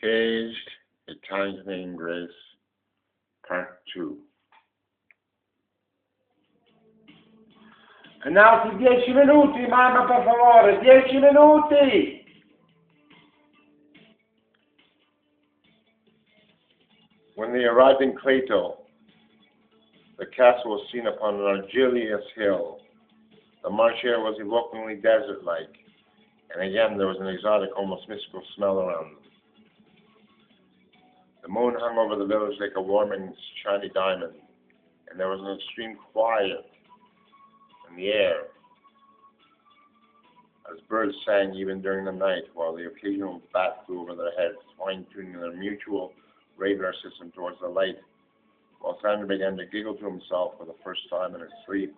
Caged, Italian Grace, Part 2. Annalzi 10 minuti, mamma, per favore, 10 minuti! When they arrived in Cleto, the castle was seen upon an argillaeous hill. The marsh air was evokingly desert-like, and again there was an exotic, almost mystical smell around them. The moon hung over the village like a warming, shiny diamond, and there was an extreme quiet in the air, as birds sang even during the night, while the occasional bat flew over their heads, fine-tuning their mutual radar system towards the light, while Sandro began to giggle to himself for the first time in his sleep.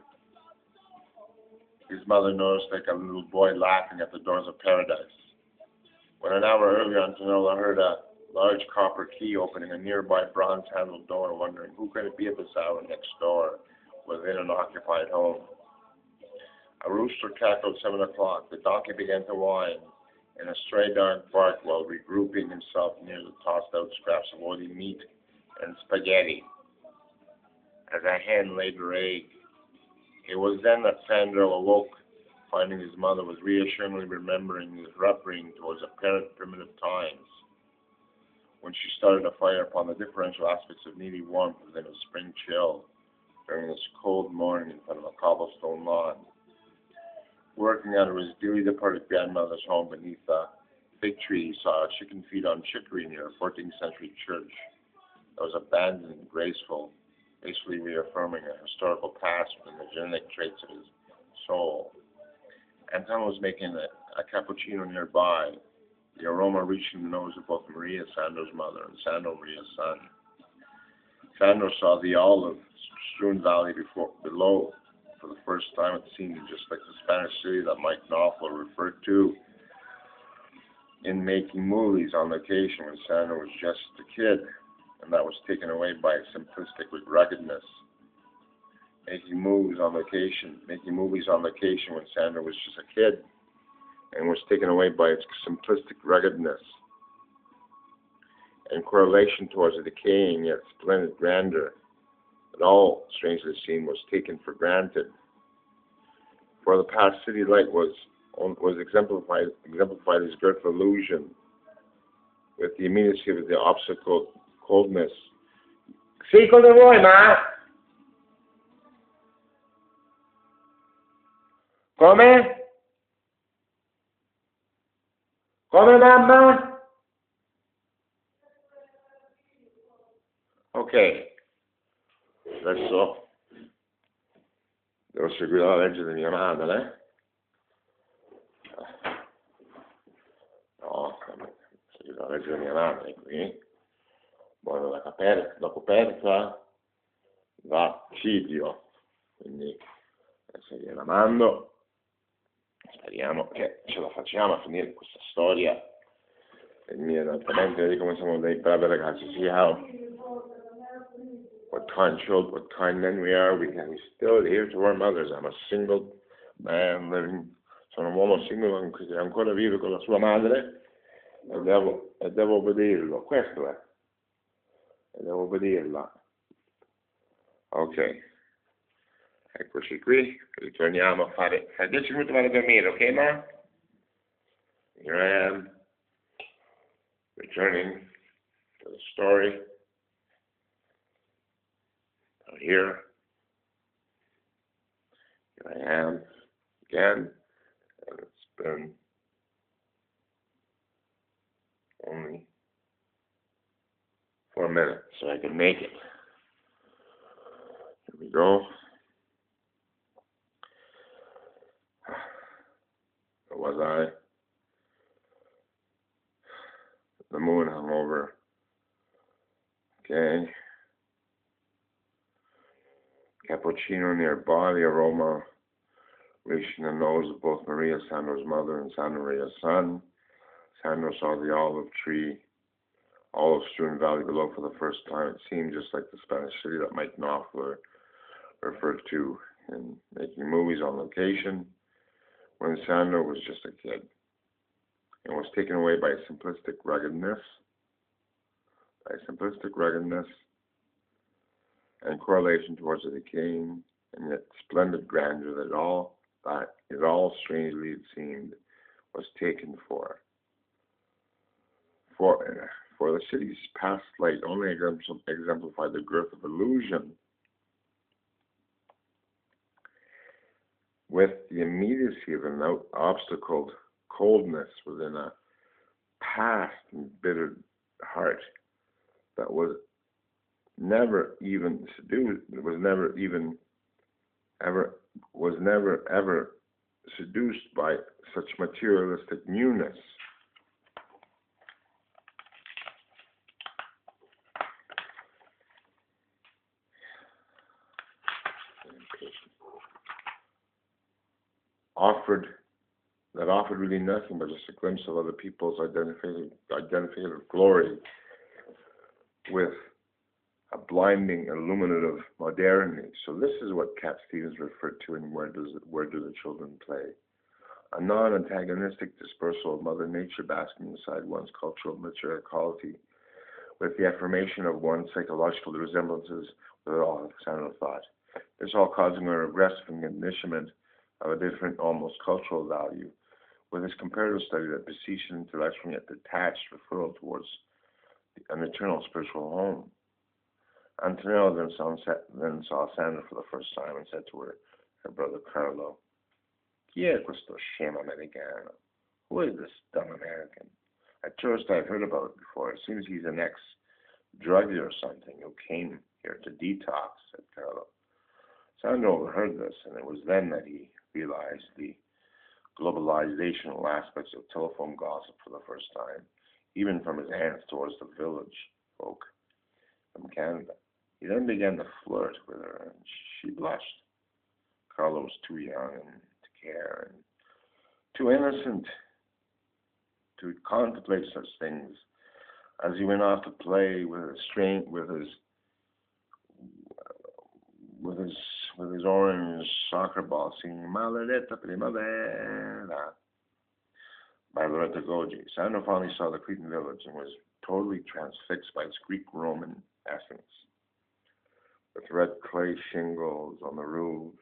His mother noticed like a little boy laughing at the doors of paradise. When an hour earlier, Antonella heard a large copper key opening a nearby bronze-handled door, wondering who could it be at this hour next door, within an occupied home. A rooster cackled 7 o'clock. The donkey began to whine, and a stray dog barked while regrouping himself near the tossed-out scraps of oily meat and spaghetti, as a hen laid her egg. It was then that Sandro awoke, finding his mother was reassuringly remembering his upbringing towards apparent primitive times, when she started a fire upon the differential aspects of needy warmth within a spring chill during this cold morning in front of a cobblestone lawn. Working out of his dearly departed grandmother's home beneath a fig tree, he saw a chicken feed on chicory near a 14th century church that was abandoned and graceful, basically reaffirming a historical past within the genetic traits of his soul. Anton was making a cappuccino nearby, the aroma reaching the nose of both Maria, Sandro's mother, and Sandro, Maria's son. Sandro saw the olive-strewn valley below for the first time. It seemed just like the Spanish city that Mike Knopfler referred to in Making Movies on Location when Sandro was just a kid, and that was taken away by simplistic ruggedness. Making movies on location when Sandro was just a kid, and was taken away by its simplistic ruggedness and correlation towards a decaying yet splendid grandeur that all, strangely seen, was taken for granted. For the past city light was exemplified as girt of illusion, with the immediacy of the obstacle coldness. Sì, cosa vuoi, ma? Come? Come, mamma? Ok, adesso devo seguire la legge di mia madre. No, seguire la legge di mia madre qui. Buono dopo persa va cidio, quindi adesso gliela mando. Speriamo che ce la facciamo a finire questa storia. Il mio esattamente, vedi come siamo dei bravi ragazzi. See how what kind men we are. We still adhere to our mothers. I'm a single man living. Sono un uomo singolo che ancora vive con la sua madre e devo obbedirlo. Questo è. E devo obbedirla. Ok. Eccoci qui, ritorniamo a fare, fra 10 minuti vado a dormire, ok ma? Here I am, returning to the story. So here I am again, and it's been only 4 minutes, so I can make it. Here we go. Was I? The moon hung over. Okay. Cappuccino nearby, the aroma reaching the nose of both Maria, Sandro's mother, and Sandro, Maria's son. Sandro saw the olive-strewn valley below for the first time. It seemed just like the Spanish city that Mike Knopfler referred to in Making Movies on Location, when Sandro was just a kid and was taken away by simplistic ruggedness by simplistic ruggedness and correlation towards the decaying and yet splendid grandeur that it all strangely it seemed was taken for. For the city's past light only exemplified the girth of illusion, with the immediacy of an obstacled coldness within a past embittered heart that was never ever seduced by such materialistic newness. Offered really nothing but just a glimpse of other people's identified glory with a blinding, illuminative modernity. So this is what Cat Stevens referred to in Where Do the Children Play? A non-antagonistic dispersal of Mother Nature basking inside one's cultural matriarchality, with the affirmation of one's psychological resemblances with it all, Sandro thought. This all causing a regressive conditionment of a different, almost cultural value, with his comparative study that beseeched an intellectual yet detached referral towards an eternal spiritual home. Antonella then saw Sandra for the first time and said to her brother Carlo, "Chi è questo scemo americano? Who is this dumb American? At first I've heard about it before. It seems he's an ex-druggie or something who came here to detox," said Carlo. Sandro overheard this, and it was then that he realized the globalizational aspects of telephone gossip for the first time, even from his aunts towards the village folk from Canada. He then began to flirt with her, and she blushed. Carlo was too young and to care, and too innocent to contemplate such things. As he went off to play with his orange soccer ball, singing "Maledetta Primavera" by Loretta Goggi, Sandro finally saw the Cretan village and was totally transfixed by its Greek-Roman essence. With red clay shingles on the roofs,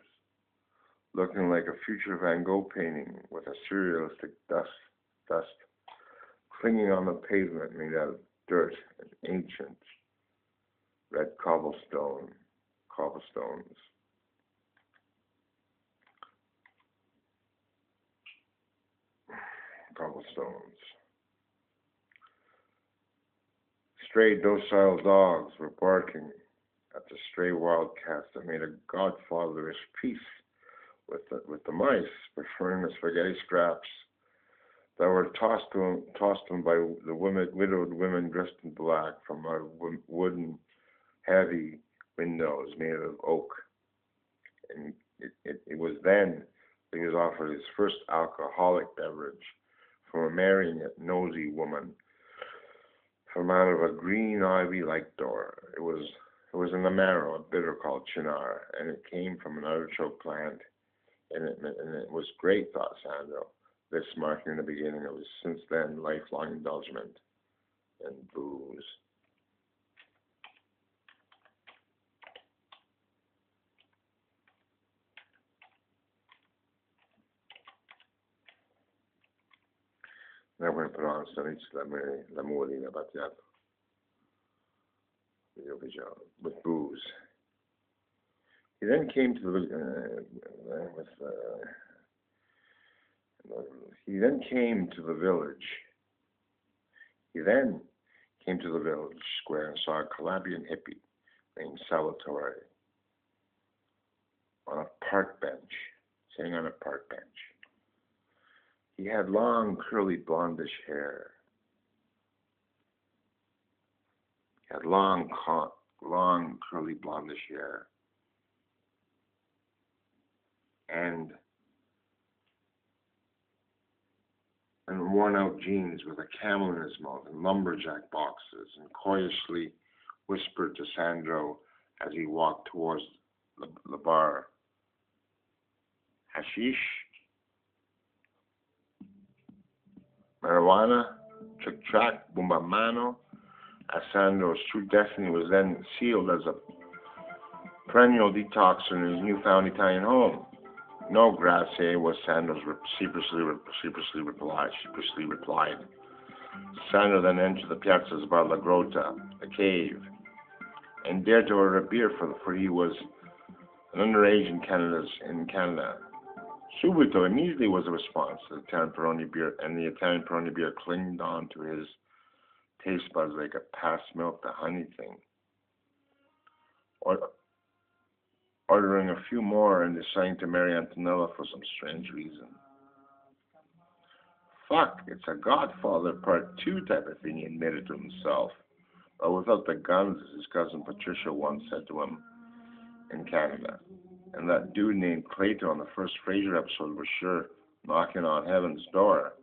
looking like a future Van Gogh painting with a surrealistic dust clinging on the pavement made out of dirt and ancient red cobblestones. Stray docile dogs were barking at the stray wildcats that made a godfatherish peace with the mice, preferring the spaghetti scraps that were tossed to them by the widowed women dressed in black from our wooden, heavy windows made of oak. And it was then that he was offered his first alcoholic beverage from a marrying yet nosy woman from out of a green ivy-like door. It was an amaro, a bitter called chinar, and it came from an artichoke plant, and it was great, thought Sandro, this marking the beginning of his since then lifelong indulgence in booze. Then we're going to put on l'amore in battiato. With booze. He then came to the village square and saw a Calabrian hippie named Salvatore sitting on a park bench. He had long, curly, blondish hair. Long, curly, blondish hair. And worn-out jeans with a camel in his mouth and lumberjack boxes, and coyishly whispered to Sandro as he walked towards the bar, "Hashish? Marijuana? Trick-track? Bumbamano? as Sandro's true destiny was then sealed as a perennial detoxer in his newfound Italian home. No, grazie, was Sandro's sheepishly replied. Sandro then entered the piazza's bar La Grota, a cave, and dared to order a beer for he was an underage in Canada. Subito, immediately was the response to the Italian Peroni beer, and the Italian Peroni beer clinged on to his taste buds like a past milk to honey thing. Ordering a few more and deciding to marry Antonella for some strange reason. Fuck, it's a Godfather Part 2 type of thing, he admitted to himself. But without the guns, as his cousin Patricia once said to him in Canada. And that dude named Clayton on the first Frasier episode was sure knocking on heaven's door,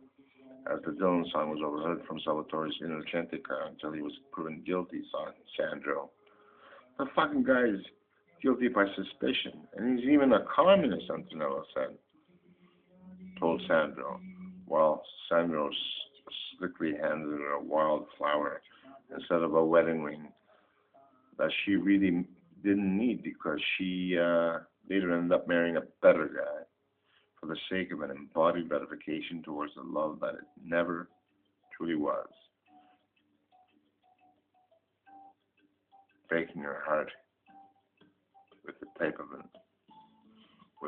as the Dylan song was overheard from Salvatore's Innocentica until he was proven guilty, Sandro. The fucking guy is guilty by suspicion, and he's even a communist, Antonella told Sandro, while Sandro slickly handed her a wild flower instead of a wedding ring that she really didn't need because she later ended up marrying a better guy for the sake of an embodied gratification towards the love that it never truly was, breaking her heart with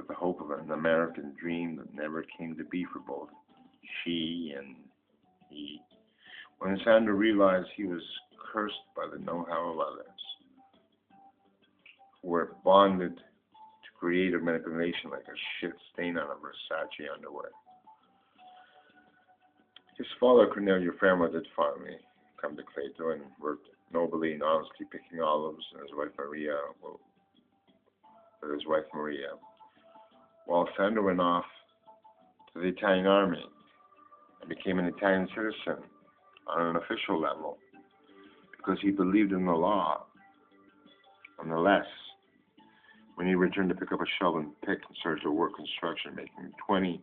the hope of an American dream that never came to be for both she and he. When Sandro realized he was cursed by the know-how of others, who were bonded to creative manipulation like a shit stain on a Versace underwear. His father, Cornelio Fermo, did finally come to Cleto and worked nobly and honestly picking olives, and his wife Maria, while Sandro went off to the Italian army and became an Italian citizen on an official level because he believed in the law. Nonetheless, when he returned to pick up a shovel and pick in search of work construction, making 20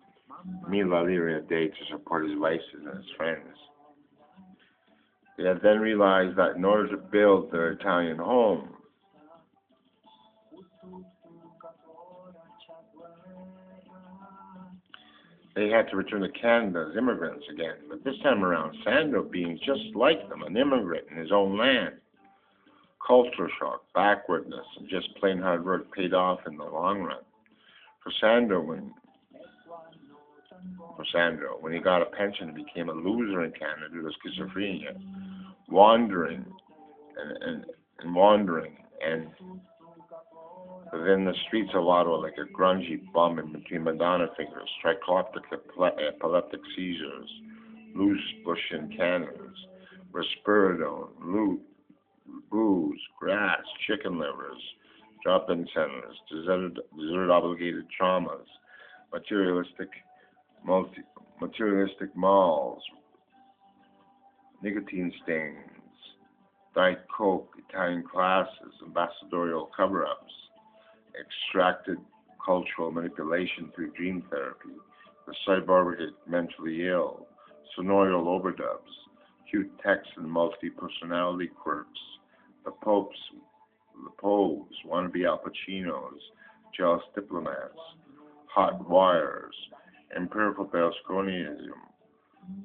mila lire a day to support his vices and his friends, they had then realized that in order to build their Italian home, they had to return to Canada as immigrants again. But this time around, Sandro being just like them, an immigrant in his own land. Culture shock, backwardness, and just plain hard work paid off in the long run. For Sandro, when he got a pension, he became a loser in Canada due to schizophrenia, wandering within the streets of Ottawa like a grungy bum in between Madonna fingers, trichoptic epileptic seizures, loose bush and cannons, risperidone, booze, grass, chicken livers, drop-in centers, desert obligated traumas, materialistic malls, nicotine stains, Diet Coke, Italian classes, ambassadorial cover-ups, extracted cultural manipulation through dream therapy, the cyborgic mentally ill, sonorial overdubs, cute texts and multi-personality quirks, the Poes, wannabe Al Pacinos, jealous diplomats, hot wires, empirical Berlusconianism,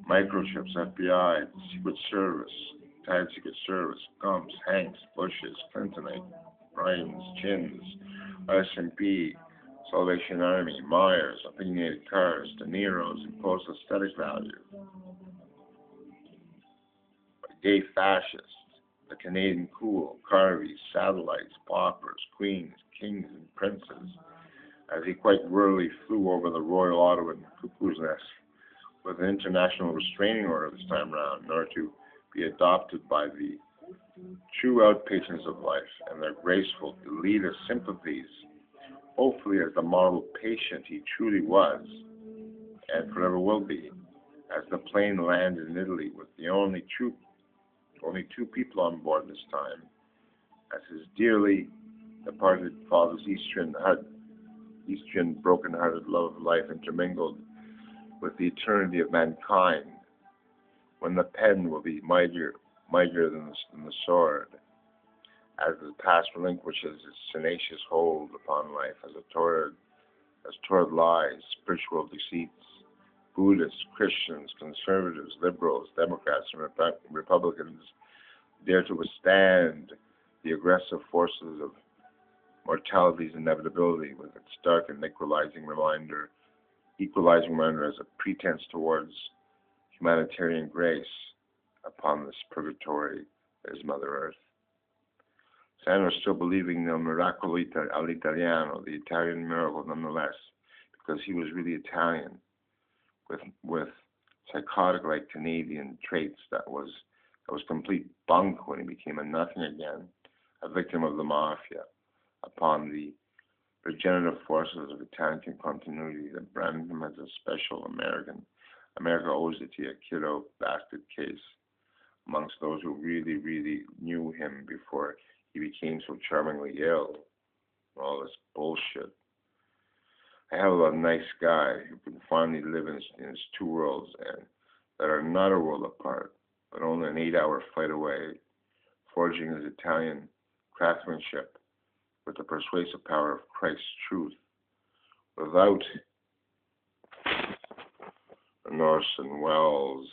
microchips, FBI, Secret Service, Italian Secret Service, Gumps, Hanks, Bushes, Clintonite, Ryans, Chins, S&P, Salvation Army, Myers, opinionated cars, De Niro's, imposed aesthetic value, gay fascists, the Canadian cool, Carveys, satellites, paupers, queens, kings, and princes, as he quite rarely flew over the Royal Ottawa Cuckoo's Nest with an international restraining order this time round in order to be adopted by the true outpatients of life and their graceful elitist sympathies, hopefully as the model patient he truly was and forever will be, as the plane landed in Italy with the only two people on board this time, as his dearly departed father's Eastern broken-hearted love of life intermingled with the eternity of mankind, when the pen will be mightier mightier than the sword. As the past relinquishes its tenacious hold upon life as torrid lies, spiritual deceits, Buddhists, Christians, conservatives, liberals, Democrats, and Republicans dare to withstand the aggressive forces of mortality's inevitability with its dark and equalizing reminder as a pretense towards humanitarian grace upon this purgatory that is Mother Earth. Sandro is still believing nel miracolo all'italiano, the Italian miracle nonetheless, because he was really Italian, with psychotic-like Canadian traits that was complete bunk when he became a nothing again, a victim of the mafia, upon the regenerative forces of Italian continuity that branded him as a special American. America owes it to a kiddo bastard case amongst those who really, really knew him before he became so charmingly ill. All this bullshit. I have a nice guy who can finally live in his two worlds and that are not a world apart, but only an 8-hour flight away, forging his Italian craftsmanship with the persuasive power of Christ's truth, without an Orson Welles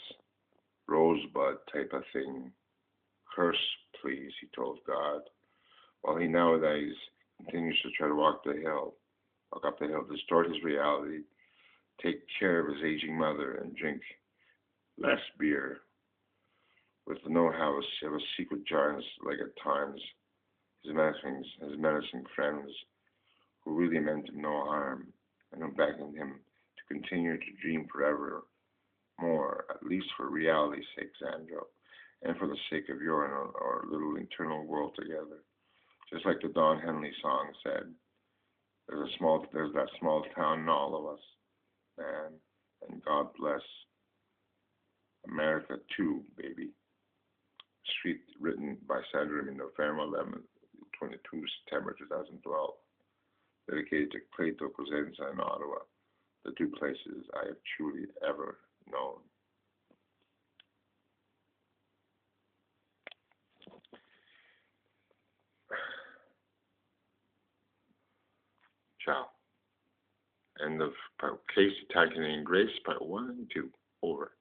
Rosebud type of thing. Curse, please, he told God, while he nowadays continues to try to walk up the hill, distort his reality, take care of his aging mother, and drink less beer, with the know-how of a secret giants like at times his menacing friends who really meant him no harm and who beckoned him to continue to dream forever more, at least for reality's sake, Sandro, and for the sake of your and our little internal world together. Just like the Don Henley song said, there's that small town in all of us, man, and God bless America too, baby. Street written by Sandro ERmindo, Fermo, 22 September 2012. Dedicated to Cleto, Cosenza, and Ottawa, the two places I have truly ever known. Ciao. End of Case Italian Canadian Grace, Part 1 and 2. Over.